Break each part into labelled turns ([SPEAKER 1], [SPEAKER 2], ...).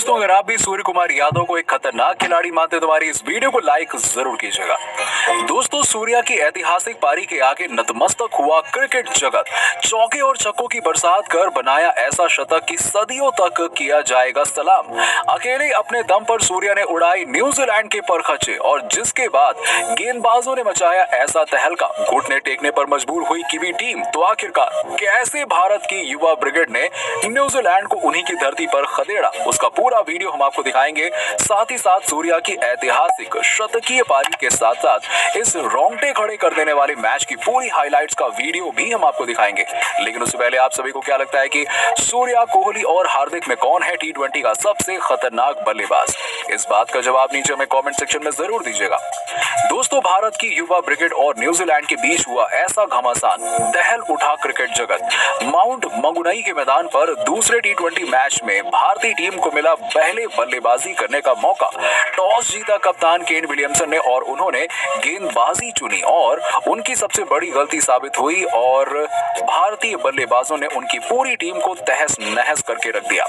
[SPEAKER 1] दोस्तों, अगर आप भी सूर्य कुमार यादव को एक खतरनाक खिलाड़ी मानते हैं तो हमारी इस वीडियो को लाइक जरूर कीजिएगा। दोस्तों, सूर्या की ऐतिहासिक पारी के आगे नतमस्तक हुआ क्रिकेट जगत। चौके और छक्कों की बरसात कर बनाया ऐसा शतक कि सदियों तक किया जाएगा सलाम। अकेले अपने दम पर सूर्या ने उड़ाई न्यूजीलैंड के परखचे और जिसके बाद गेंदबाजों ने मचाया ऐसा तहलका, घुटने टेकने पर मजबूर हुई कीवी टीम। तो आखिरकार कैसे भारत की युवा ब्रिगेड ने न्यूजीलैंड को उन्हीं की धरती पर खदेड़ा, उसका पूरा वीडियो हम आपको दिखाएंगे। साथ ही साथ सूर्या की ऐतिहासिक शतकीय पारी के साथ साथ इस रोंगटे खड़े कर देने वाले मैच की पूरी हाइलाइट्स का वीडियो भी हम आपको दिखाएंगे। लेकिन उससे पहले आप सभी को क्या लगता है कि सूर्या, कोहली और हार्दिक में कौन है टी20 का सबसे खतरनाक बल्लेबाज? इस बात का जवाब नीचे हमें कमेंट सेक्शन में जरूर दीजिएगा। दोस्तों, भारत की युवा ब्रिगेड और न्यूजीलैंड के बीच हुआ ऐसा घमासान, दहल उठा क्रिकेट जगत। माउंट मंगुनई के मैदान पर दूसरे टी20 मैच में भारतीय टीम को मिला पहले बल्लेबाजी करने का मौका। टॉस जीता कप्तान केन विलियमसन ने और उन्होंने गेंदबाजी चुनी और उनकी सबसे बड़ी गलती साबित हुई और भारतीय बल्लेबाजों ने उनकी पूरी टीम को तहस नहस करके रख दिया।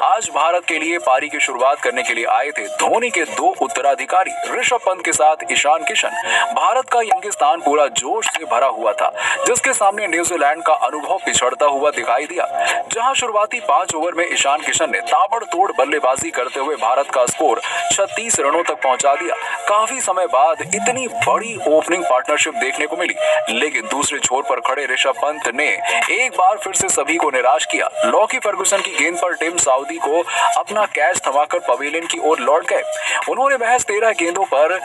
[SPEAKER 1] आज भारत के लिए पारी की शुरुआत करने के लिए आए थे धोनी के दो उत्तराधिकारी ऋषभ पंत के साथ ईशान किशन। भारत का यंगिस्तान पूरा जोश से भरा हुआ था, जिसके सामने न्यूजीलैंड का अनुभव पिछड़ता हुआ दिखाई दिया। जहां शुरुआती 5 ओवर में ईशान किशन ने ताबड़तोड़ बल्लेबाजी करते हुए भारत का स्कोर 36 रनों तक पहुंचा दिया। काफी समय बाद इतनी बड़ी ओपनिंग पार्टनरशिप देखने को मिली, लेकिन दूसरे छोर पर खड़े ऋषभ पंत ने एक बार फिर से सभी को निराश किया। लॉकी फर्गुसन की गेंद पर टिम साउदी को अपना कैच थमाकर पवेलियन की ओर लौट गए। उन्होंने महज 13 गेंदों पर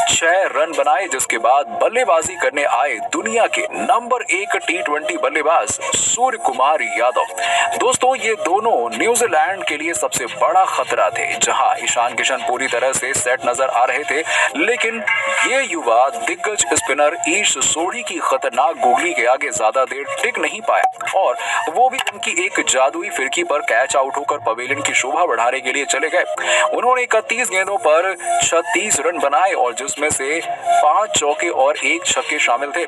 [SPEAKER 1] 6 रन बनाए, जिसके बाद बल्लेबाजी करने आए दुनिया के नंबर 1 टी20 बल्लेबाज सूर्य कुमार यादव। दोस्तों, ये दोनों न्यूजीलैंड के लिए सबसे बड़ा खतरा थे। जहां ईशान किशन पूरी तरह से सेट नजर आ रहे थे, लेकिन ये युवा दिग्गज स्पिनर ईश सोढ़ी की खतरनाक गुगली के आगे ज्यादा देर टिक नहीं पाया और वो भी उनकी एक जादुई फिरकी पर कैच आउट होकर पवेलियन की शोभा बढ़ाने के लिए चले गए। उन्होंने 31 गेंदों पर 36 रन बनाए और जिसमें से 5 चौके और 1 छक्के शामिल थे।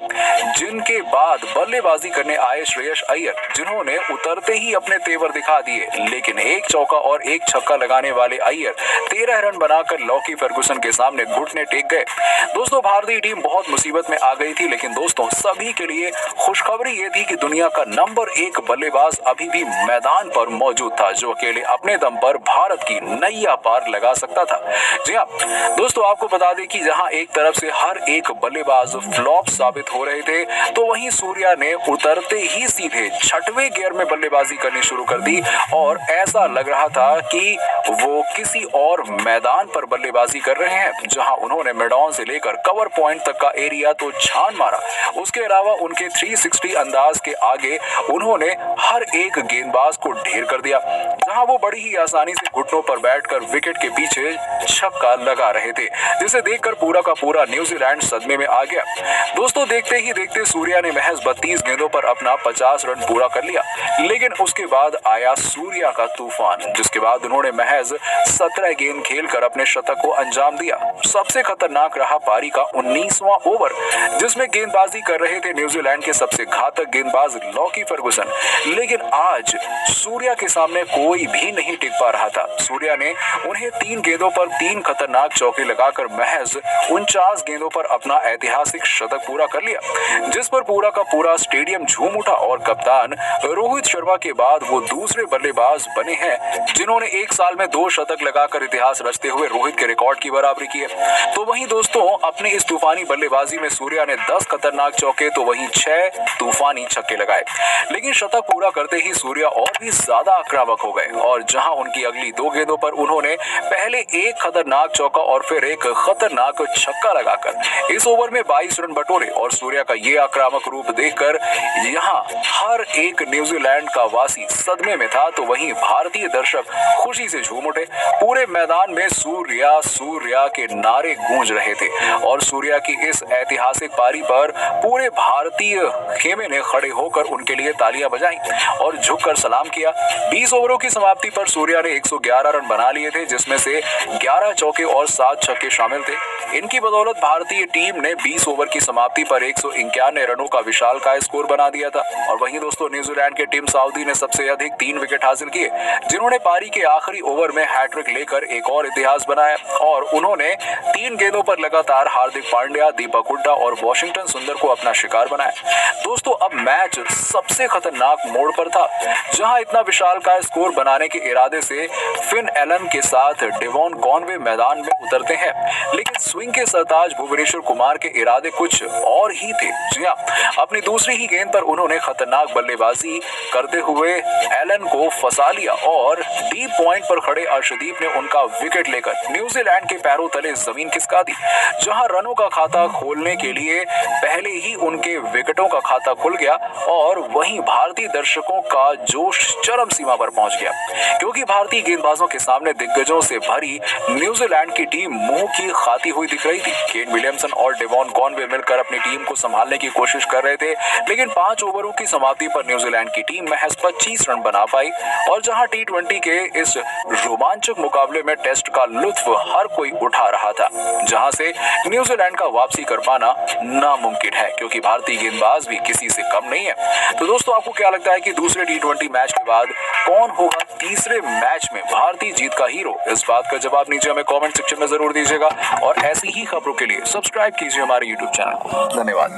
[SPEAKER 1] जिनके बाद बल्लेबाजी करने आए श्रेयस अय्यर, जिन्होंने उतरते ही अपने तेवर दिखा दिए, लेकिन 1 चौका और 1 छक्का लगाने वाले अय्यर 13 रन बनाकर लॉकी फर्गुसन के सामने घुटने टेक गए। दोस्तों, भारतीय टीम बहुत मुसीबत में आ गई थी, लेकिन दोस्तों सभी के लिए खुशखबरी ये थी कि दुनिया का नंबर 1 बल्लेबाज अभी भी मैदान पर मौजूद था, जो अकेले अपने दम पर भारत की नैया पार लगा सकता था। जी हाँ दोस्तों, आपको बता दें कि जहां एक तरफ से हर एक बल्लेबाज फ्लॉप साबित हो रहे थे, तो वहीं सूर्या ने उतरते ही सीधे 6वें गियर में बल्लेबाजी करनी शुरू कर दी और ऐसा लग रहा था कि वो किसी और मैदान पर बल्लेबाजी कर रहे हैं। जहां उन्होंने मिडऑन से लेकर कवर पॉइंट तक का एरिया तो छान मारा, उसके अलावा उनके 360 अंदाज के आगे उन्होंने हर एक गेंदबाज को ढेर कर दिया। जहां वो बड़ी ही आसानी से घुटनों पर बैठकर विकेट के पीछे छक्का लगा रहे थे, जिसे देखकर पूरा का पूरा न्यूजीलैंड सदमे में आ गया। दोस्तों, देखते ही देखते सूर्या ने महज 32 गेंदों पर अपना 50 रन पूरा कर लिया, लेकिन उसके बाद आया सूर्या का तूफान, जिसके बाद उन्होंने महज 17 गेंद खेलकर अपने शतक को अंजाम दिया। सबसे खतरनाक रहा पारी का 19वां ओवर, जिसमें गेंदबाजी कर रहे थे न्यूजीलैंड के सबसे घातक गेंदबाज लॉकी फर्गुसन, लेकिन आज सूर्या के सामने कोई भी नहीं टिक पा रहा था। सूर्या ने उन्हें 3 गेंदों पर 3 खतरनाक चौके लगाकर महज 49 गेंदों पर अपना ऐतिहासिक शतक पूरा कर लिया, जिस पर पूरा का पूरा स्टेडियम झूम उठा और कप्तान रोहित शर्मा के बाद वो दूसरे बल्लेबाज बने हैं जिन्होंने एक साल में 2 शतक लगाकर इतिहास रचते हुए रोहित के रिकॉर्ड की बराबरी की है। तो वहीं दोस्तों, अपने इस तूफानी बल्लेबाजी में सूर्या ने 10 खतरनाक चौके तो वहीं 6 तूफानी छक्के लगाए, लेकिन शतक पूरा करते ही सूर्या और भी ज्यादा आक्रामक हो गए और जहां उनकी अगली 2 गेंदों पर उन्होंने पहले एक खतरनाक चौका और फिर एक खतरनाक छक्का लगाकर इस ओवर में 22 रन बटोरे और सूर्या का ये आक्रामक रूप देखकर यहां हर एक न्यूजीलैंड का वासी सदमे में था, तो वहीं भारतीय दर्शक खुशी से झूम उठे। पूरे मैदान में सूर्या सूर्या के नारे गूंज रहे थे और सूर्या की इस ऐतिहासिक पारी पर पूरे भारतीय खेमे ने खड़े होकर उनके लिए तालियां बजाई और झुककर सलाम किया। 20 ओवरों की समाप्ति पर सूर्या ने 111 रन बना लिए थे, जिसमें से 11 चौके और 7 छक्के शामिल थे। इनकी बदौलत भारतीय टीम ने 20 ओवर की समाप्ति पर 191 रनों का विशालकाय स्कोर बना दिया था। और वहीं दोस्तों, न्यूजीलैंड के टीम साउदी ने सबसे अधिक 3 विकेट हासिल किए, जिन्होंने पारी के आखिरी ओवर ओवर में हैट्रिक लेकर एक और इतिहास बनाया और उन्होंने 3 गेंदों पर लगातार हार्दिक पांड्या, दीपक हुड्डा और वॉशिंगटन सुंदर को अपना शिकार बनाया। दोस्तों, अब मैच सबसे खतरनाक मोड़ पर था, जहां इतना विशालकाय स्कोर बनाने के इरादे से फिन एलन के साथ डेवॉन कॉनवे मैदान में उतरते हैं, लेकिन स्विंग के सरताज भुवनेश्वर कुमार के इरादे कुछ और ही थे। जी हां, अपनी दूसरी ही गेंद पर उन्होंने खतरनाक बल्लेबाजी करते हुए एलन को फंसा लिया और डीप पॉइंट पर खड़े अर्शदीप ने उनका विकेट लेकर न्यूजीलैंड के पैरों तले जमीन खिसका दी, जहां रनों का खाता खोलने के लिए पहले ही उनके विकेटों का खाता खुल गया और वहीं भारतीय दर्शकों का जोश चरम सीमा पर पहुंच गया, क्योंकि भारतीय गेंदबाजों के सामने दिग्गजों से भरी न्यूजीलैंड की टीम मुंह की खाती हुई दिख रही थी। केन विलियमसन और डेवॉन कॉनवे मिलकर अपनी टीम को संभालने की कोशिश कर रहे थे, लेकिन 5 ओवरों की समाप्ति पर न्यूजीलैंड की टीम महज 25 रन बना पाई और जहां टी20 के इस रोमांचक मुकाबले में टेस्ट का लुत्फ हर कोई उठा रहा था, जहां से न्यूजीलैंड का वापसी कर पाना नामुमकिन है, क्योंकि भारतीय गेंदबाज भी किसी से कम नहीं है। तो दोस्तों, आपको क्या लगता है कि दूसरे टी20 मैच के बाद कौन होगा तीसरे मैच में भारतीय जीत का हीरो? इस बात का जवाब नीचे हमें कमेंट सेक्शन में जरूर दीजिएगा और ऐसी ही खबरों के लिए सब्सक्राइब कीजिए हमारे यूट्यूब चैनल को। धन्यवाद।